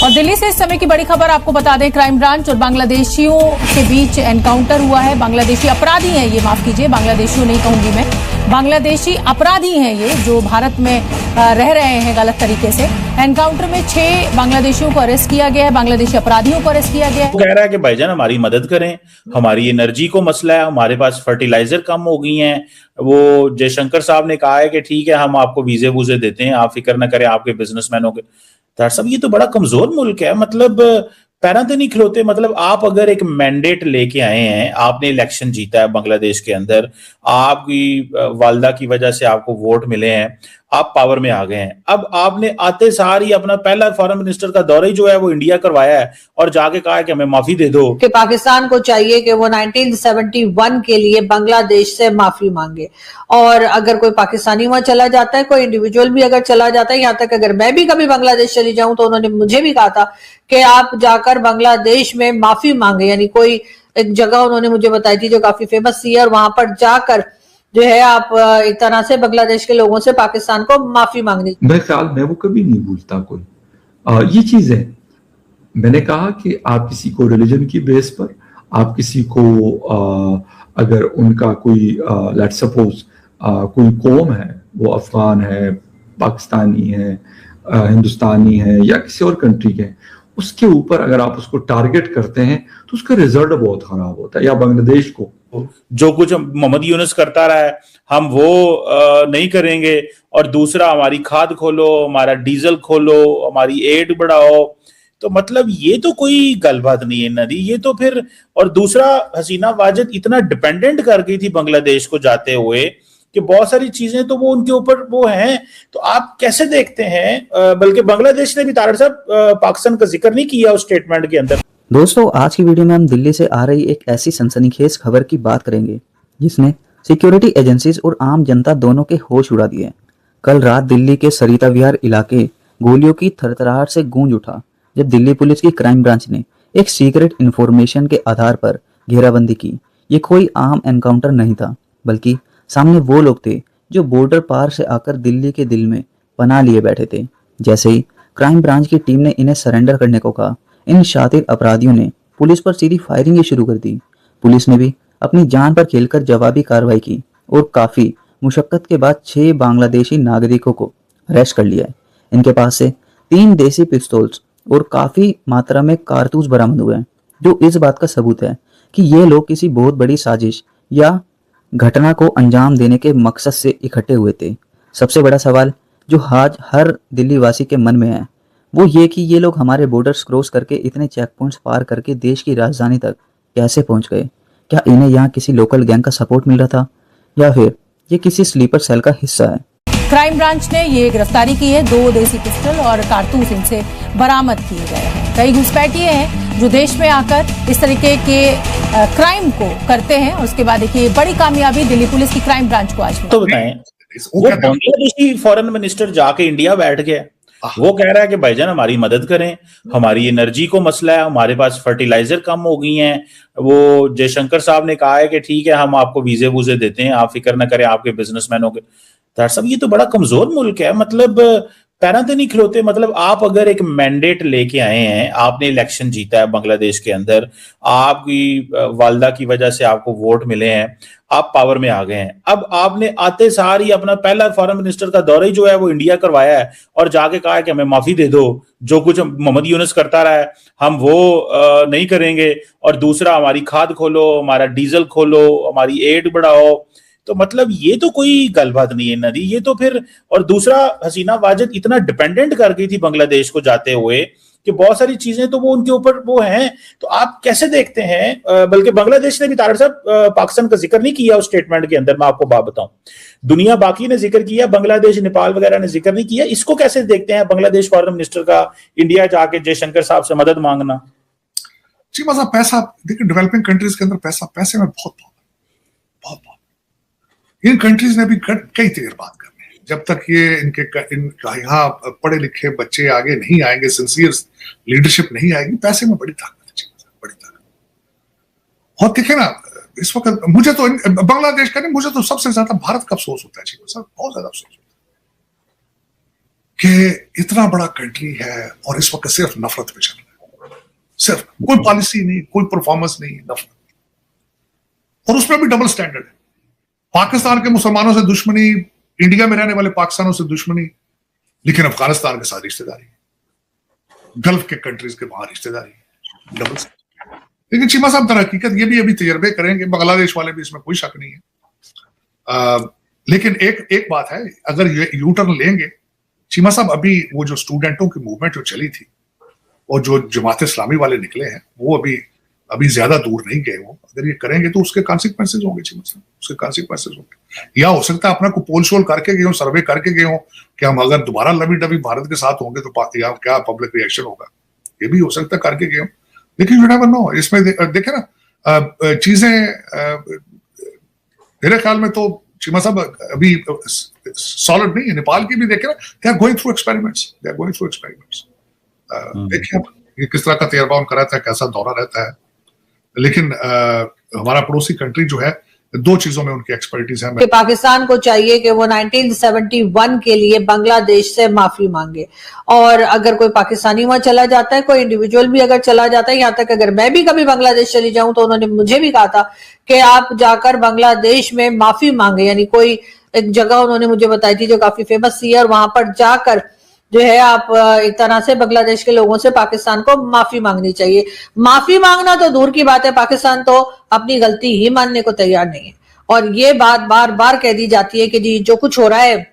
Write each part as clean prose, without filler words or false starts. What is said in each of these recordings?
और दिल्ली से इस समय की बड़ी खबर आपको बता दें, क्राइम ब्रांच और बांग्लादेशियों के बीच एनकाउंटर हुआ है। बांग्लादेशी अपराधी हैं ये, माफ कीजिए, बांग्लादेशियों नहीं कहूंगी मैं, बांग्लादेशी अपराधी हैं ये जो भारत में रह रहे हैं गलत तरीके से। एनकाउंटर में 6 बांग्लादेशियों को अरेस्ट किया गया है, बांग्लादेशी अपराधियों को अरेस्ट किया गया है। वो कह रहा है कि भाईजान हमारी मदद करें, हमारी एनर्जी को मसला है, हमारे पास फर्टिलाइजर कम हो गई हैं। वो जयशंकर साहब ने कहा है कि ठीक है हम आपको वीजे वूजे देते हैं, आप फिक्र ना करें आपके बिजनेसमैनों के। साहब ये तो बड़ा कमजोर मुल्क है, मतलब पैरा तो नहीं खिलौते। मतलब आप अगर एक मैंडेट लेके आए हैं, आपने इलेक्शन जीता है बांग्लादेश के अंदर, आपकी वालदा की वजह से आपको वोट मिले हैं, आप पावर में आ गए हैं। अब आपने आते सार ही अपना पहला फॉरेन मिनिस्टर का दौरा ही जो है वो इंडिया करवाया है और जाके कहा है कि हमें माफी दे दो। कि पाकिस्तान को चाहिए कि वो 1971 के लिए बांग्लादेश से माफी मांगे। और अगर कोई पाकिस्तानी वहां चला जाता है, कोई इंडिविजुअल भी अगर चला जाता है, यहाँ तक अगर मैं भी कभी बांग्लादेश चली जाऊं तो उन्होंने मुझे भी कहा था कि आप जाकर बांग्लादेश में माफी मांगे। यानी कोई एक जगह उन्होंने मुझे बताई थी जो काफी फेमस थी, और वहां पर जाकर जो है आप एक तरह से बांग्लादेश के लोगों से पाकिस्तान को माफी मांगनी। मेरे ख्याल में वो कभी नहीं भूलता कोई ये चीज है। मैंने कहा कि आप किसी को रिलीजन की बेस पर, आप किसी को अगर उनका कोई लेट्स सपोज कोई कौम है, वो अफगान है, पाकिस्तानी है, हिंदुस्तानी है या किसी और कंट्री के, उसके ऊपर अगर आप उसको टारगेट करते हैं तो उसका रिजल्ट बहुत खराब होता है। या बांग्लादेश को जो कुछ मोहम्मद यूनुस करता रहा है हम वो नहीं करेंगे, और दूसरा हमारी खाद खोलो, हमारा डीजल खोलो, हमारी एड बढ़ाओ। तो मतलब ये तो कोई गलबात नहीं है नदी, ये तो फिर। और दूसरा, हसीना वाजिद इतना डिपेंडेंट कर गई थी बांग्लादेश को जाते हुए कि बहुत सारी चीजें तो वो उनके ऊपर वो हैं। तो आप कैसे देखते हैं? बल्कि बांग्लादेश ने भी, तारड़ साहब, पाकिस्तान का जिक्र नहीं किया उस स्टेटमेंट के अंदर। दोस्तों, आज की वीडियो में हम दिल्ली से आ रही एक ऐसी सनसनीखेज खबर की बात करेंगे जिसने सिक्योरिटी एजेंसीज और आम जनता दोनों के होश उड़ा दिए। कल रात दिल्ली के सरिता विहार इलाके गोलियों की थरथराहट से गूंज उठा जब दिल्ली पुलिस की क्राइम ब्रांच ने एक सीक्रेट इंफॉर्मेशन के आधार पर घेराबंदी की। ये कोई आम एनकाउंटर नहीं था, बल्कि सामने वो लोग थे जो बॉर्डर पार से आकर दिल्ली के दिल में पनाह लिए बैठे थे। जैसे ही क्राइम ब्रांच की टीम ने इन्हें सरेंडर करने को कहा, इन शातिर अपराधियों ने पुलिस पर सीधी फायरिंग शुरू कर दी। पुलिस ने भी अपनी जान पर खेलकर जवाबी कार्रवाई की और काफी मुशक्कत के बाद 6 बांग्लादेशी नागरिकों को अरेस्ट कर लिया है। इनके पास से 3 देसी पिस्तौल्स और काफी मात्रा में कारतूस बरामद हुए हैं, जो इस बात का सबूत है कि ये लोग किसी बहुत बड़ी साजिश या घटना को अंजाम देने के मकसद से इकट्ठे हुए थे। सबसे बड़ा सवाल जो आज हर दिल्ली वासी के मन में है वो ये कि ये लोग हमारे बॉर्डर्स क्रॉस करके इतने चेक पॉइंट्स पार करके देश की राजधानी तक कैसे पहुंच गए? क्या इन्हें यहाँ किसी लोकल गैंग का सपोर्ट मिल रहा था या फिर ये किसी स्लीपर सेल का हिस्सा है? क्राइम ब्रांच ने ये गिरफ्तारी की है, 2 देसी पिस्टल और कारतूस इनसे बरामद किए गए हैं। कई घुसपैठिए हैं जो देश में आकर इस तरीके के क्राइम को करते हैं, और उसके बाद देखिए बड़ी कामयाबी दिल्ली पुलिस की क्राइम ब्रांच को आज मिली। तो बताएं, वो बांग्लादेशी फॉरेन मिनिस्टर जाके इंडिया बैठ गया, वो कह रहा है कि भाईजान हमारी मदद करें, हमारी एनर्जी को मसला है, हमारे पास फर्टिलाइजर कम हो गई हैं। वो जयशंकर साहब ने कहा है कि ठीक है हम आपको वीजे वूजे देते हैं, आप फिक्र ना करें आपके बिजनेसमैनों के। साहब ये तो बड़ा कमजोर मुल्क है, मतलब पैरा तो नहीं खिलौते। मतलब आप अगर एक मैंडेट लेके आए हैं, आपने इलेक्शन जीता है बांग्लादेश के अंदर, आपकी वालदा की वजह से आपको वोट मिले हैं, आप पावर में आ गए हैं। अब आपने आते सार ही अपना पहला फॉरेन मिनिस्टर का दौरा ही जो है वो इंडिया करवाया है और जाके कहा है कि हमें माफी दे दो, जो कुछ मोहम्मद यूनुस करता रहा है हम वो नहीं करेंगे, और दूसरा हमारी खाद खोलो, हमारा डीजल खोलो, हमारी एड बढ़ाओ। तो मतलब ये तो कोई गलबात नहीं है नदी, ये तो फिर। और दूसरा, हसीना वाजिद इतना डिपेंडेंट कर गई थी बांग्लादेश को जाते हुए कि बहुत सारी चीजें तो वो उनके ऊपर वो हैं। तो आप कैसे देखते हैं? बल्कि बांग्लादेश ने भी, तारड़ साहब, पाकिस्तान का जिक्र नहीं किया उस स्टेटमेंट के अंदर। मैं आपको बात बताऊं, दुनिया बाकी ने जिक्र किया, बांग्लादेश, नेपाल वगैरह ने जिक्र नहीं किया। इसको कैसे देखते हैं बांग्लादेश फॉरेन मिनिस्टर का इंडिया जाके जयशंकर साहब से मदद मांगना? जी, मतलब पैसा देखिए, डेवलपिंग कंट्रीज के अंदर पैसे में बहुत इन कंट्रीज ने भी कई देर बात करनी है। जब तक ये यहाँ पढ़े लिखे बच्चे आगे नहीं आएंगे, सिंसियर लीडरशिप नहीं आएगी, पैसे में बड़ी ताकत है, बड़ी ताकत। और देखे ना, इस वक्त मुझे तो बांग्लादेश का नहीं, मुझे तो सबसे ज्यादा भारत का अफसोस होता है, सर, बहुत ज्यादा अफसोस होता है कि इतना बड़ा कंट्री है और इस वक्त सिर्फ नफरत पे चल रहा है, सिर्फ कोई पॉलिसी नहीं, कोई परफॉर्मेंस नहीं, नफरत। और उसमें भी डबल स्टैंडर्ड है। पाकिस्तान के मुसलमानों से दुश्मनी, इंडिया में रहने वाले पाकिस्तानों से दुश्मनी, लेकिन अफगानिस्तान के साथ रिश्तेदारी, गल्फ के कंट्रीज के वहां रिश्तेदारी, डबल स्टैंडर्ड। लेकिन चीमा साहब दर हकीकत ये भी अभी तजर्बे करेंगे, बांग्लादेश वाले भी, इसमें कोई शक नहीं है। लेकिन एक बात है, अगर ये यू टर्न लेंगे चीमा साहब, अभी वो जो स्टूडेंटों की मूवमेंट जो चली थी और जो जमात इस्लामी वाले निकले हैं, वो अभी ज्यादा दूर नहीं गए। वो अगर ये करेंगे तो उसके कॉन्सिक्वेंसेज होंगे चीमा साहब, उसके कॉन्सिक्वेंसेज होंगे। या हो सकता है अपना को पोल शोल करके गए हो, सर्वे करके गए हो कि हम अगर दोबारा लवी डबी भारत के साथ होंगे तो क्या पब्लिक रिएक्शन होगा, ये भी हो सकता है करके गए हो। लेकिन यू नेवर नो, इसमें देखे ना चीजें, मेरे ख्याल में तो चीमा साहब अभी सॉलिड नहीं है। नेपाल की भी देखे ना, they are going through experiments, देखिए ये किस तरह का तजर्बा उनका रहता है, कैसा दौरा रहता है। लेकिन हमारा पड़ोसी कंट्री जो है, दो चीजों में उनकी एक्सपर्टीज है। कि पाकिस्तान को चाहिए कि वो 1971 के लिए बांग्लादेश से माफी मांगे, और अगर कोई पाकिस्तानी वहां चला जाता है, कोई इंडिविजुअल भी अगर चला जाता है, यहाँ तक अगर मैं भी कभी बांग्लादेश चली जाऊं तो उन्होंने मुझे भी कहा था कि आप जाकर बांग्लादेश में माफी मांगे। यानी कोई एक जगह उन्होंने मुझे बताई थी जो काफी फेमस थी, और वहां पर जाकर जो है आप एक तरह से बांग्लादेश के लोगों से पाकिस्तान को माफी मांगनी चाहिए। माफी मांगना तो दूर की बात है, पाकिस्तान तो अपनी गलती ही मानने को तैयार नहीं है। और ये बात बार बार कह दी जाती है कि जी जो कुछ हो रहा है,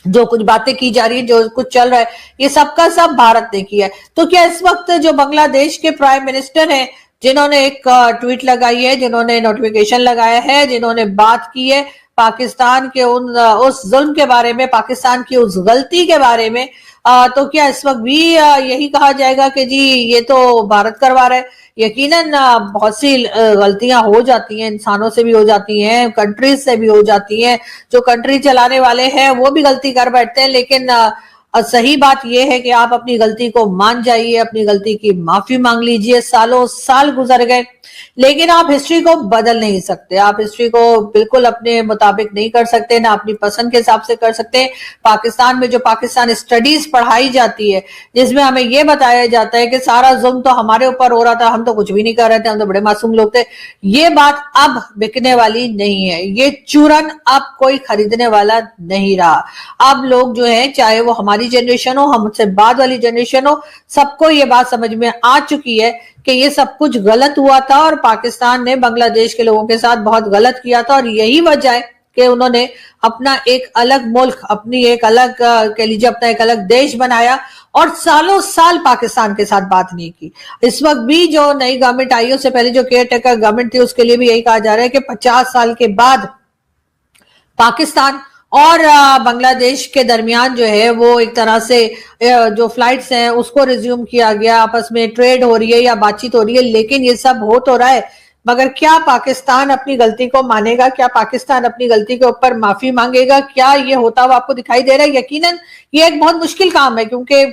जो कुछ बातें की जा रही है, जो कुछ चल रहा है, ये सबका सब भारत ने किया है। तो क्या इस वक्त जो बांग्लादेश के प्राइम मिनिस्टर हैं, जिन्होंने एक ट्वीट लगाई है, जिन्होंने नोटिफिकेशन लगाया है, जिन्होंने बात की है पाकिस्तान के उस जुल्म के बारे में, पाकिस्तान की उस गलती के बारे में, तो क्या इस वक्त भी यही कहा जाएगा कि जी ये तो भारत करवा रहा है? यकीनन बहुत सी गलतियां हो जाती हैं, इंसानों से भी हो जाती हैं, कंट्रीज से भी हो जाती हैं, जो कंट्री चलाने वाले हैं वो भी गलती कर बैठते हैं। लेकिन सही बात यह है कि आप अपनी गलती को मान जाइए, अपनी गलती की माफी मांग लीजिए। सालों साल गुजर गए, लेकिन आप हिस्ट्री को बदल नहीं सकते, आप हिस्ट्री को बिल्कुल अपने मुताबिक नहीं कर सकते, ना अपनी पसंद के हिसाब से कर सकते। पाकिस्तान में जो पाकिस्तान स्टडीज पढ़ाई जाती है, जिसमें हमें यह बताया जाता है कि सारा जुल्म तो हमारे ऊपर हो रहा था, हम तो कुछ भी नहीं कर रहे थे, हम तो बड़े मासूम लोग थे, ये बात अब बिकने वाली नहीं है। ये चूरन अब कोई खरीदने वाला नहीं रहा। अब लोग जो है, चाहे वो हमारी जनरेशन हो, हमसे बाद वाली जनरेशन हो, सबको ये बात समझ में आ चुकी है कि ये सब कुछ गलत हुआ था और पाकिस्तान ने बांग्लादेश के लोगों के साथ बहुत गलत किया था। और यही वजह है कि उन्होंने अपना एक अलग मुल्क, अपनी एक अलग कह लीजिए अपना एक अलग देश बनाया, और सालों साल पाकिस्तान के साथ बात नहीं की। इस वक्त भी जो नई गवर्नमेंट आई, उससे पहले जो केयर टेकर गवर्नमेंट थी, उसके लिए भी यही कहा जा रहा है कि 50 साल के बाद पाकिस्तान और बांग्लादेश के दरमियान जो है वो एक तरह से जो फ्लाइट्स हैं उसको रिज्यूम किया गया, आपस में ट्रेड हो रही है या बातचीत हो रही है। लेकिन ये सब हो तो रहा है, मगर क्या पाकिस्तान अपनी गलती को मानेगा? क्या पाकिस्तान अपनी गलती के ऊपर माफी मांगेगा? क्या ये होता हुआ आपको दिखाई दे रहा है? यकीनन ये एक बहुत मुश्किल काम है, क्योंकि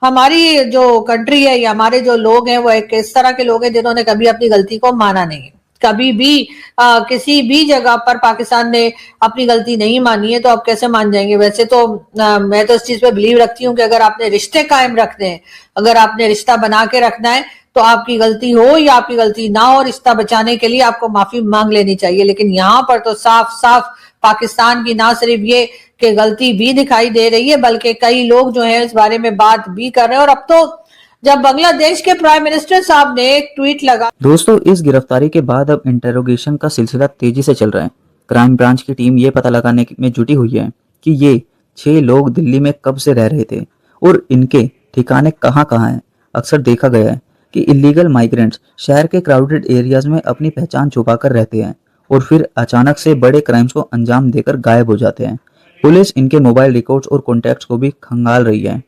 हमारी जो कंट्री है या हमारे जो लोग हैं वो एक इस तरह के लोग हैं जिन्होंने कभी अपनी गलती को माना नहीं है। कभी भी किसी भी जगह पर पाकिस्तान ने अपनी गलती नहीं मानी है, तो आप कैसे मान जाएंगे? वैसे तो मैं तो इस चीज पे बिलीव रखती हूँ कि अगर आपने रिश्ते कायम रखने हैं, अगर आपने रिश्ता बना के रखना है, तो आपकी गलती हो या आपकी गलती ना हो, रिश्ता बचाने के लिए आपको माफी मांग लेनी चाहिए। लेकिन यहाँ पर तो साफ साफ पाकिस्तान की ना सिर्फ ये कि गलती भी दिखाई दे रही है, बल्कि कई लोग जो है इस बारे में बात भी कर रहे हैं। और अब तो जब बांग्लादेश के प्राइम मिनिस्टर साहब ने एक ट्वीट लगा। दोस्तों, इस गिरफ्तारी के बाद अब इंटेरोगेशन का सिलसिला तेजी से चल रहा है। क्राइम ब्रांच की टीम ये पता लगाने में जुटी हुई है कि ये 6 लोग दिल्ली में कब से रह रहे थे और इनके ठिकाने कहाँ कहाँ हैं। अक्सर देखा गया है कि इलीगल माइग्रेंट्स शहर के क्राउडेड एरियाज में अपनी पहचान छुपाकर रहते हैं और फिर अचानक से बड़े क्राइम्स को अंजाम देकर गायब हो जाते हैं। पुलिस इनके मोबाइल रिकॉर्ड्स और कॉन्टैक्ट्स को भी खंगाल रही है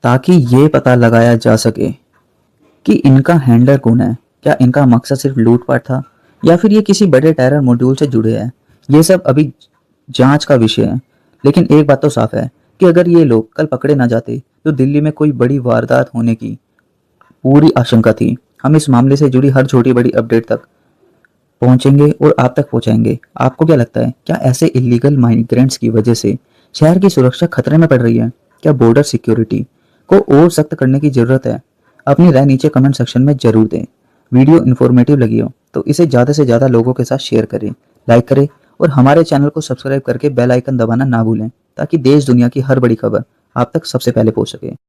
ताकि ये पता लगाया जा सके कि इनका हैंडलर कौन है। क्या इनका मकसद सिर्फ लूटपाट था या फिर ये किसी बड़े टेरर मॉड्यूल से जुड़े हैं? ये सब अभी जांच का विषय है। लेकिन एक बात तो साफ है कि अगर ये लोग कल पकड़े ना जाते तो दिल्ली में कोई बड़ी वारदात होने की पूरी आशंका थी। हम इस मामले से जुड़ी हर छोटी बड़ी अपडेट तक पहुंचेंगे और आप तक पहुंचाएंगे। आपको क्या लगता है, क्या ऐसे इलीगल माइग्रेंट्स की वजह से शहर की सुरक्षा खतरे में पड़ रही है? क्या बॉर्डर सिक्योरिटी को और सख्त करने की जरूरत है? अपनी राय नीचे कमेंट सेक्शन में जरूर दें। वीडियो इन्फॉर्मेटिव लगी हो तो इसे ज़्यादा से ज़्यादा लोगों के साथ शेयर करें, लाइक करें और हमारे चैनल को सब्सक्राइब करके बेल आइकन दबाना ना भूलें ताकि देश दुनिया की हर बड़ी खबर आप तक सबसे पहले पहुंच सके।